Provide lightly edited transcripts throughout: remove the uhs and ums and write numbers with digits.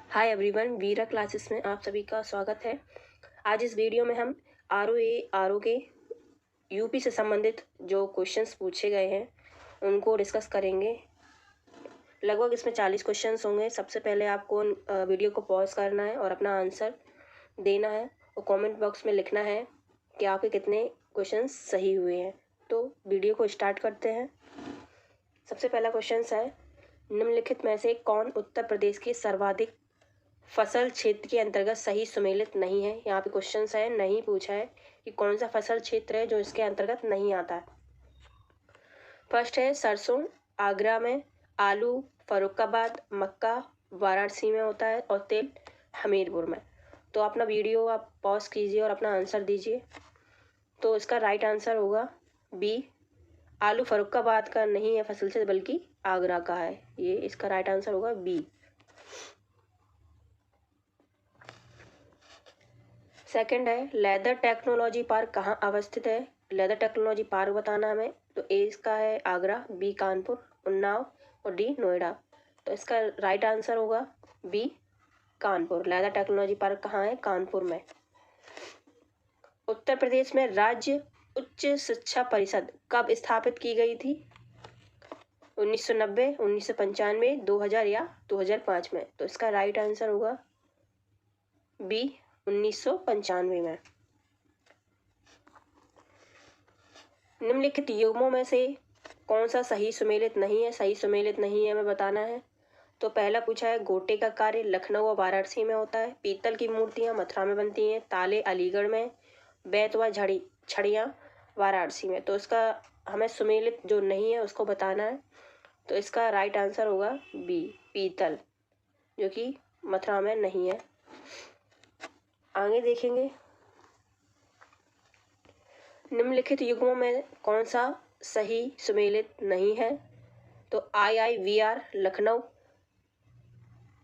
Hi everyone, वीरा classes में आप सभी का स्वागत है। आज इस वीडियो में हम आर ओ के यूपी से संबंधित जो क्वेश्चंस पूछे गए हैं उनको डिस्कस करेंगे। लगभग इसमें 40 क्वेश्चंस होंगे। सबसे पहले आपको वीडियो को पॉज करना है और अपना आंसर देना है और कमेंट बॉक्स में लिखना है कि आपके कितने क्वेश्चंस सही हुए हैं। तो वीडियो को स्टार्ट करते हैं। सबसे पहला क्वेश्चन है, निम्नलिखित में से कौन उत्तर प्रदेश के सर्वाधिक फसल क्षेत्र के अंतर्गत सही सुमेलित नहीं है। यहाँ पे क्वेश्चन है, नहीं पूछा है कि कौन सा फसल क्षेत्र है जो इसके अंतर्गत नहीं आता है। फर्स्ट है सरसों आगरा में, आलू फरुखाबाद, मक्का वाराणसी में होता है और तेल हमीरपुर में। तो अपना वीडियो आप पॉज कीजिए और अपना आंसर दीजिए। तो इसका राइट आंसर होगा बी, आलू फरुखाबाद का नहीं है फसल क्षेत्र बल्कि आगरा का है। ये इसका राइट आंसर होगा बी। सेकंड है, लेदर टेक्नोलॉजी पार्क कहाँ अवस्थित है। लेदर टेक्नोलॉजी पार्क बताना हमें। तो ए इसका है आगरा, बी कानपुर, उन्नाव और डी नोएडा। तो इसका राइट आंसर होगा B Kanpur. Leather technology park कहाँ है, कानपुर में। उत्तर प्रदेश में राज्य उच्च शिक्षा परिषद कब स्थापित की गई थी। 1990, 1995, 2000 या 2005 में। तो इसका राइट आंसर होगा बी 1995 में। निम्नलिखित युग्मों में से कौन सा सही सुमेलित नहीं है। सही सुमेलित नहीं है हमें बताना है। तो पहला पूछा है, गोटे का कार्य लखनऊ और वाराणसी में होता है, पीतल की मूर्तियां मथुरा में बनती हैं, ताले अलीगढ़ में, बैत व छड़ियाँ वाराणसी में। तो इसका हमें सुमेलित जो नहीं है उसको बताना है। तो इसका राइट आंसर होगा बी पीतल, जो कि मथुरा में नहीं है। आगे देखेंगे, निम्नलिखित युग्मों में कौन सा सही सुमेलित नहीं है। तो IIVR लखनऊ,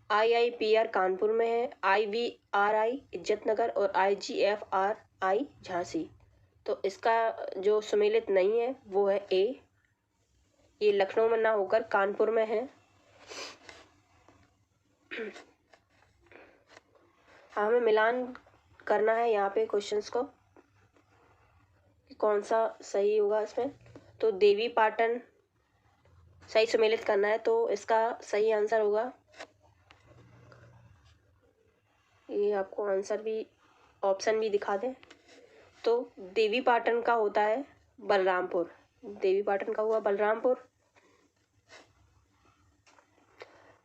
IIPR कानपुर में है, IVRI इज्जतनगर और IGFRI झांसी। तो इसका जो सुमेलित नहीं है वो है ए, ये लखनऊ में ना होकर कानपुर में है। हमें मिलान करना है यहाँ पे क्वेश्चंस को कि कौन सा सही होगा इसमें। तो देवी पाटन सही सुमेलित करना है। तो इसका सही आंसर होगा, ये आपको आंसर भी ऑप्शन भी दिखा दें। तो देवी पाटन का होता है बलरामपुर। देवी पाटन का हुआ बलरामपुर।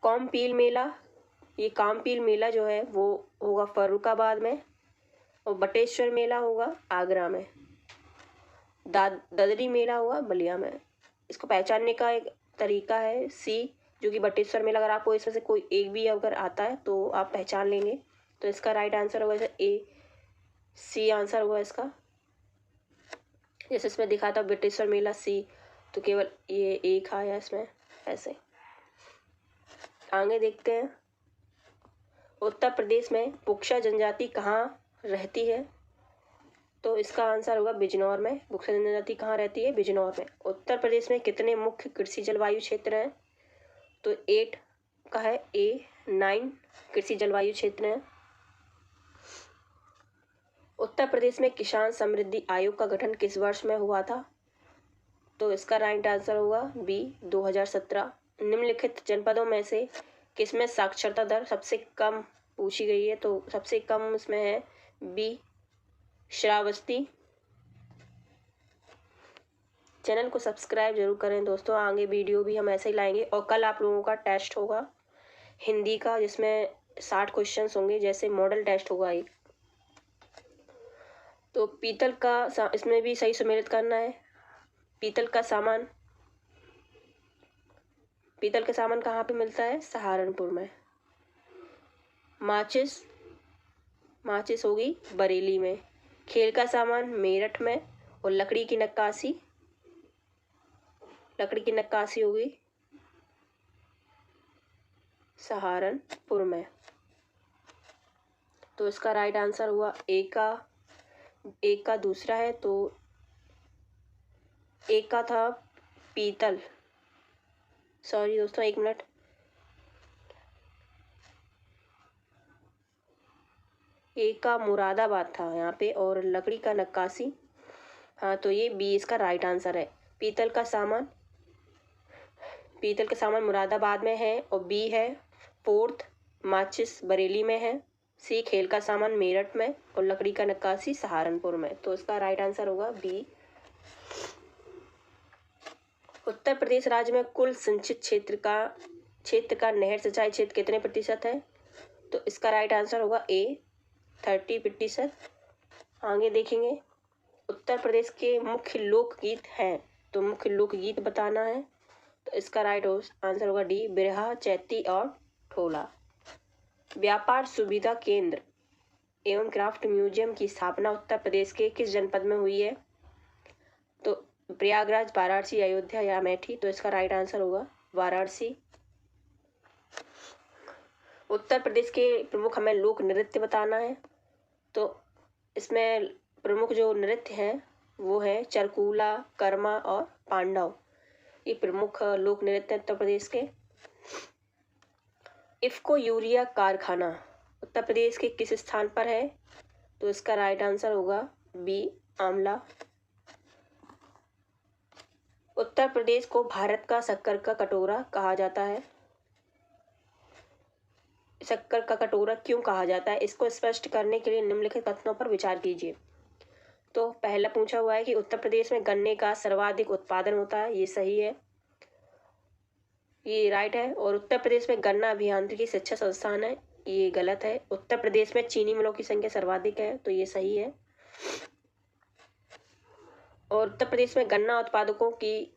कामपील मेला, ये कामपील मेला जो है वो होगा फर्रुखाबाद में और बटेश्वर मेला होगा आगरा में। ददरी मेला होगा बलिया में। इसको पहचानने का एक तरीका है सी, जो कि बटेश्वर मेला। अगर आपको इसमें से कोई एक भी अगर आता है तो आप पहचान लेंगे। तो इसका राइट आंसर होगा ए, सी आंसर होगा इसका। जैसे इसमें दिखा था बटेश्वर मेला सी, तो केवल ये एक आया इसमें ऐसे। आगे देखते हैं, उत्तर प्रदेश में पुक्षा जनजाति कहाँ रहती है। तो इसका आंसर होगा बिजनौर में। पुक्षा जनजाति कहाँ रहती है, बिजनौर में। उत्तर प्रदेश में कितने मुख्य कृषि जलवायु क्षेत्र हैं। तो 8 का है ए, 9 कृषि जलवायु क्षेत्र हैं। उत्तर प्रदेश में किसान समृद्धि आयोग का गठन किस वर्ष में हुआ था। तो इसका राइट आंसर होगा बी 2017। निम्नलिखित जनपदों में से किसमें साक्षरता दर सबसे कम पूछी गई है। तो सबसे कम इसमें है बी श्रावस्ती। चैनल को सब्सक्राइब जरूर करें दोस्तों। आगे वीडियो भी हम ऐसे ही लाएंगे। और कल आप लोगों का टेस्ट होगा हिंदी का, जिसमें 60 क्वेश्चंस होंगे, जैसे मॉडल टेस्ट होगा एक। तो पीतल का इसमें भी सही सुमेलित करना है। पीतल का सामान कहाँ पे मिलता है, सहारनपुर में। माचिस होगी बरेली में। खेल का सामान मेरठ में। और लकड़ी की नक्काशी होगी सहारनपुर में। तो इसका राइट आंसर हुआ एक का दूसरा है। तो एक का था पीतल। सॉरी दोस्तों, एक मिनट। ए का मुरादाबाद था यहाँ पे, और लकड़ी का नक्काशी, हाँ तो ये बी इसका राइट आंसर है। पीतल का सामान मुरादाबाद में है, और बी है फोर्थ माचिस बरेली में है। सी खेल का सामान मेरठ में, और लकड़ी का नक्काशी सहारनपुर में। तो इसका राइट आंसर होगा बी। उत्तर प्रदेश राज्य में कुल सिंचित क्षेत्र का नहर सिंचाई क्षेत्र कितने प्रतिशत है? तो इसका राइट आंसर होगा ए 30%। आगे देखेंगे, उत्तर प्रदेश के मुख्य लोकगीत हैं, तो मुख्य लोकगीत बताना है। तो इसका राइट आंसर होगा डी बिरहा, चैती और ठोला। व्यापार सुविधा केंद्र एवं क्राफ्ट म्यूजियम की स्थापना उत्तर प्रदेश के किस जनपद में हुई है? तो प्रयागराज, वाराणसी, अयोध्या या अमेठी। तो इसका राइट आंसर होगा वाराणसी। उत्तर प्रदेश के प्रमुख हमें लोक नृत्य बताना है। तो इसमें प्रमुख जो नृत्य हैं वो है चरकूला, कर्मा और पांडव। ये प्रमुख लोक नृत्य उत्तर प्रदेश के। इफ्को यूरिया कारखाना उत्तर प्रदेश के किस स्थान पर है? तो इसका राइट आंसर होगा बी आमला। उत्तर प्रदेश को भारत का शक्कर का कटोरा कहा जाता है। शक्कर का कटोरा क्यों कहा जाता है, इसको स्पष्ट करने के लिए निम्नलिखित कथनों पर विचार कीजिए। तो पहला पूछा हुआ है कि उत्तर प्रदेश में गन्ने का सर्वाधिक उत्पादन होता है, ये सही है, ये राइट है। और उत्तर प्रदेश में गन्ना अभियांत्रिकी शिक्षा संस्थान है, ये गलत है। उत्तर प्रदेश में चीनी मिलों की संख्या सर्वाधिक है, तो ये सही है। और उत्तर प्रदेश में गन्ना उत्पादकों की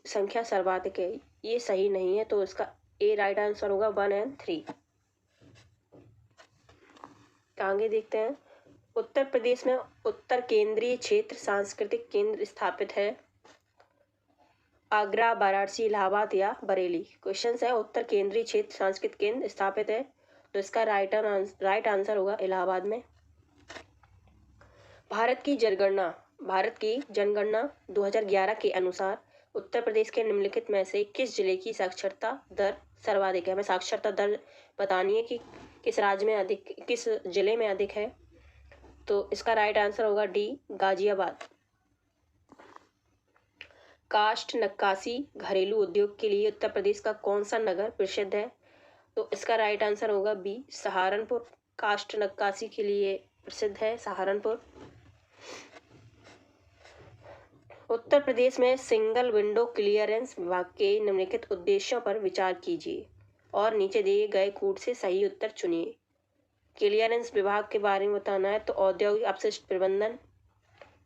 संख्या सर्वाधिक है, ये सही नहीं है। तो इसका ए राइट आंसर होगा 1 और 3। आगे देखते हैं, उत्तर प्रदेश में उत्तर केंद्रीय क्षेत्र सांस्कृतिक केंद्र स्थापित है। आगरा, वाराणसी, इलाहाबाद या बरेली। क्वेश्चन है उत्तर केंद्रीय क्षेत्र सांस्कृतिक केंद्र स्थापित है, तो इसका राइट आंसर होगा इलाहाबाद में। भारत की जनगणना 2011 के अनुसार उत्तर प्रदेश के निम्नलिखित में से किस जिले की साक्षरता दर सर्वाधिक है? हमें साक्षरता दर बतानी है कि किस राज्य में अधिक, किस जिले में अधिक है। तो इसका राइट आंसर होगा डी गाजियाबाद। काष्ठ नक्काशी घरेलू उद्योग के लिए उत्तर प्रदेश का कौन सा नगर प्रसिद्ध है? तो इसका राइट आंसर होगा बी सहारनपुर। काष्ठ नक्काशी के लिए प्रसिद्ध है सहारनपुर। उत्तर प्रदेश में सिंगल विंडो क्लियरेंस विभाग के निम्नलिखित उद्देश्यों पर विचार कीजिए और नीचे दिए गए कूट से सही उत्तर चुनिए। क्लियरेंस विभाग के बारे में बताना है, तो औद्योगिक अपशिष्ट प्रबंधन,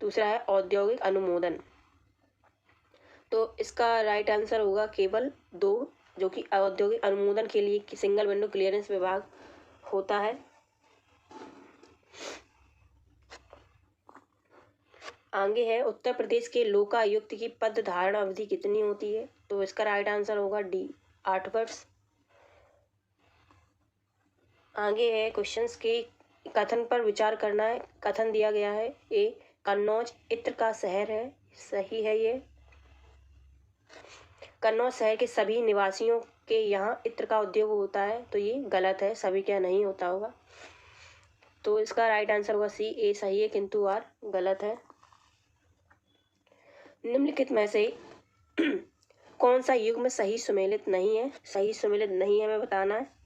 दूसरा है औद्योगिक अनुमोदन। तो इसका राइट आंसर होगा केवल 2, जो कि औद्योगिक अनुमोदन के लिए सिंगल विंडो क्लियरेंस विभाग होता है। आगे है, उत्तर प्रदेश के लोकायुक्त की पद धारण अवधि कितनी होती है? तो इसका राइट आंसर होगा डी 8 वर्ष। आगे है, क्वेश्चंस के कथन पर विचार करना है। कथन दिया गया है, ए कन्नौज इत्र का शहर है, सही है ये। कन्नौज शहर के सभी निवासियों के यहाँ इत्र का उद्योग होता है, तो ये गलत है, सभी क्या नहीं होता होगा। तो इसका राइट आंसर होगा सी ए सही है, किंतु आर गलत है। निम्नलिखित में से कौन सा युग में सही सुमेलित नहीं है? सही सुमेलित नहीं है हमें बताना है।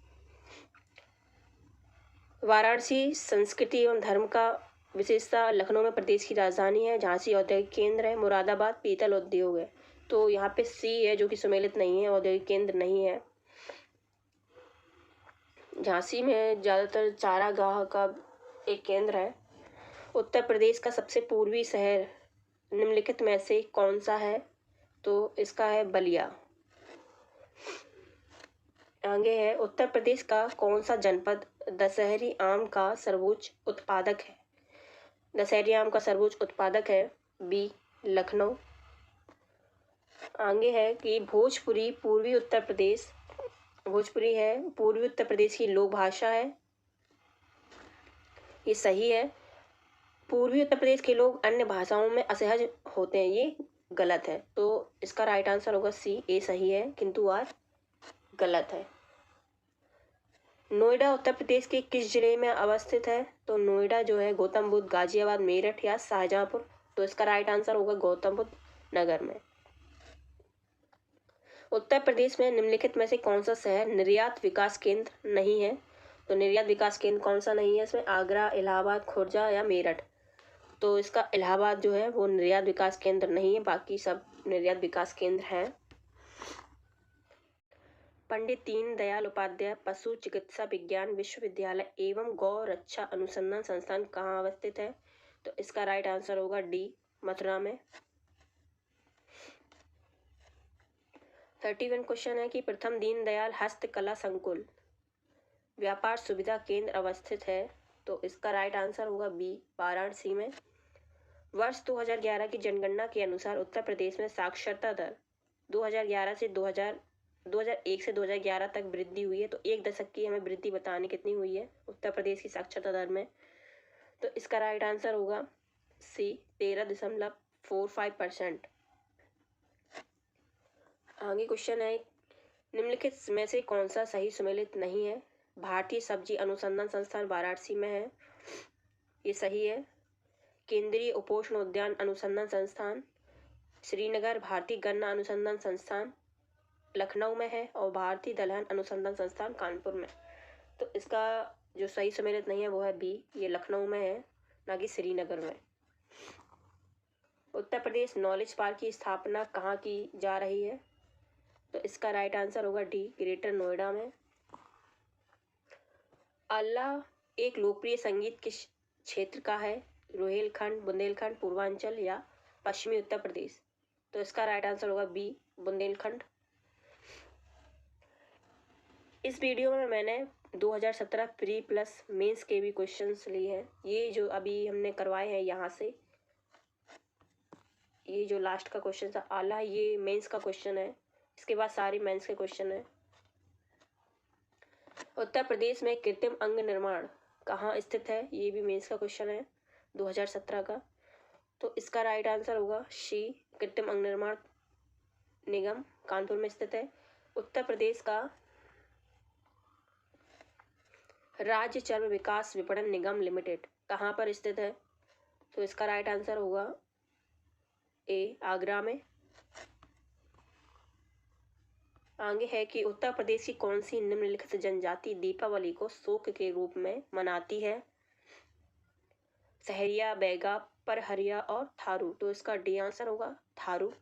वाराणसी संस्कृति एवं धर्म का विशेषता, लखनऊ में प्रदेश की राजधानी है, झांसी औद्योगिक केंद्र है, मुरादाबाद पीतल उद्योग है। तो यहाँ पे सी है जो कि सुमेलित नहीं है, औद्योगिक केंद्र नहीं है। झांसी में ज़्यादातर चारागाह का एक केंद्र है। उत्तर प्रदेश का सबसे पूर्वी शहर निम्नलिखित में से कौन सा है? तो इसका है बलिया। आगे है, उत्तर प्रदेश का कौन सा जनपद दशहरी आम का सर्वोच्च उत्पादक है? दशहरी आम का सर्वोच्च उत्पादक है बी लखनऊ। आगे है कि भोजपुरी पूर्वी उत्तर प्रदेश की लोक भाषा है, ये सही है। पूर्वी उत्तर प्रदेश के लोग अन्य भाषाओं में असहज होते हैं, ये गलत है। तो इसका राइट आंसर होगा सी ए सही है, किंतु आर गलत है। नोएडा उत्तर प्रदेश के किस जिले में अवस्थित है? तो नोएडा जो है गौतम बुद्ध, गाजियाबाद, मेरठ या शाहजहांपुर। तो इसका राइट आंसर होगा गौतम बुद्ध नगर में। उत्तर प्रदेश में निम्नलिखित में से कौन सा शहर निर्यात विकास केंद्र नहीं है? तो निर्यात विकास केंद्र कौन सा नहीं है इसमें? आगरा, इलाहाबाद, खुर्जा या मेरठ। तो इसका इलाहाबाद जो है वो निर्यात विकास केंद्र नहीं है, बाकी सब निर्यात विकास केंद्र हैं। पंडित दीनदयाल उपाध्याय पशु चिकित्सा विज्ञान विश्वविद्यालय एवं गौ रक्षा अनुसंधान संस्थान कहाँ अवस्थित है? तो इसका राइट आंसर होगा डी, मथुरा में। 31 क्वेश्चन है कि प्रथम दीनदयाल हस्तकला संकुल व्यापार सुविधा केंद्र अवस्थित है। तो इसका राइट आंसर होगा बी, वाराणसी में। वर्ष 2011 की जनगणना के अनुसार उत्तर प्रदेश में साक्षरता दर 2001 से 2011 तक वृद्धि हुई है। तो एक दशक की हमें वृद्धि बतानी कितनी हुई है उत्तर प्रदेश की साक्षरता दर में? तो इसका राइट आंसर होगा सी, 13.45%। आगे क्वेश्चन है, निम्नलिखित में से कौन सा सही सुमेलित नहीं है? भारतीय सब्जी अनुसंधान संस्थान वाराणसी में है, ये सही है। केंद्रीय उपोष्ण उद्यान अनुसंधान संस्थान श्रीनगर, भारतीय गन्ना अनुसंधान संस्थान लखनऊ में है और भारतीय दलहन अनुसंधान संस्थान कानपुर में। तो इसका जो सही सम्मिलित नहीं है वो है बी, ये लखनऊ में है ना कि श्रीनगर में। उत्तर प्रदेश नॉलेज पार्क की स्थापना कहाँ की जा रही है? तो इसका राइट आंसर होगा डी, ग्रेटर नोएडा में। अल्लाह एक लोकप्रिय संगीत किस क्षेत्र का है? रोहिलखंड, बुंदेलखंड, पूर्वांचल या पश्चिमी उत्तर प्रदेश। तो इसका राइट आंसर होगा बी, बुंदेलखंड। इस वीडियो में मैंने 2017 प्री प्लस मेंस के भी क्वेश्चंस लिए हैं। ये जो अभी हमने करवाए हैं यहाँ से, ये जो लास्ट का क्वेश्चन था आला, ये मेंस का क्वेश्चन है। इसके बाद सारे मेंस के क्वेश्चन है। उत्तर प्रदेश में कृत्रिम अंग निर्माण कहाँ स्थित है? ये भी मेंस का क्वेश्चन है 2017 का। तो इसका राइट आंसर होगा सी, कृत्रिम अंग निर्माण निगम कानपुर में स्थित है। उत्तर प्रदेश का राज्य चर्म विकास विपणन निगम लिमिटेड कहाँ पर स्थित है? तो इसका राइट आंसर होगा ए, आगरा में। आगे है कि उत्तर प्रदेश की कौन सी निम्नलिखित जनजाति दीपावली को शोक के रूप में मनाती है? सहरिया, बैगा, परहरिया और थारू। तो इसका डी आंसर होगा थारू।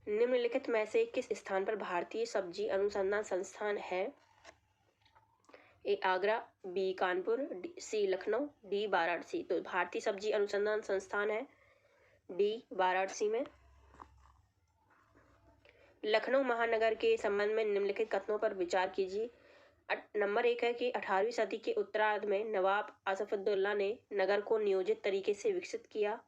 निम्नलिखित में से किस स्थान पर भारतीय सब्जी अनुसंधान संस्थान है? ए, आगरा, बी, कानपुर, सी, लखनऊ, डी, वाराणसी। तो भारतीय सब्जी अनुसंधान संस्थान है डी, वाराणसी में। लखनऊ महानगर के संबंध में निम्नलिखित कथनों पर विचार कीजिए। नंबर 1 है कि 18वीं सदी के उत्तरार्ध में नवाब आसफुद्दौला ने नगर को नियोजित तरीके से विकसित किया।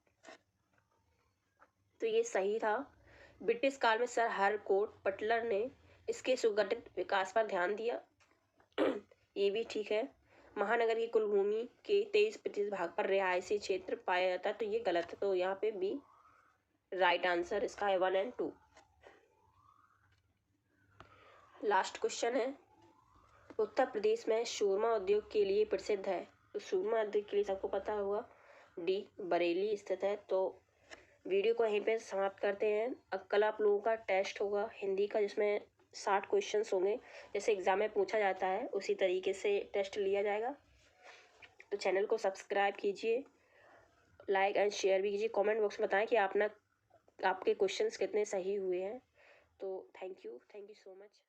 तो ये सही था। ब्रिटिश काल में सर हरकोट बटलर ने इसके सुगठित विकास पर ध्यान दिया। ये भी ठीक है। महानगर की कुल भूमि के 23% भाग पर रिहायशी क्षेत्र पाया जाता है। तो ये गलत है, तो यहाँ पे बी राइट आंसर इसका है 1 और 2। लास्ट क्वेश्चन है, उत्तर प्रदेश में सूरमा उद्योग के लिए प्रसिद्ध है। तो सूरमा उद्योग के लिए सबको पता होगा डी, बरेली स्थित है। तो वीडियो को यहीं पे समाप्त करते हैं। अब कल आप लोगों का टेस्ट होगा हिंदी का, जिसमें 60 क्वेश्चंस होंगे। जैसे एग्जाम में पूछा जाता है उसी तरीके से टेस्ट लिया जाएगा। तो चैनल को सब्सक्राइब कीजिए, लाइक एंड शेयर भी कीजिए। कमेंट बॉक्स में बताएं कि आपके क्वेश्चंस कितने सही हुए हैं। तो थैंक यू सो मच।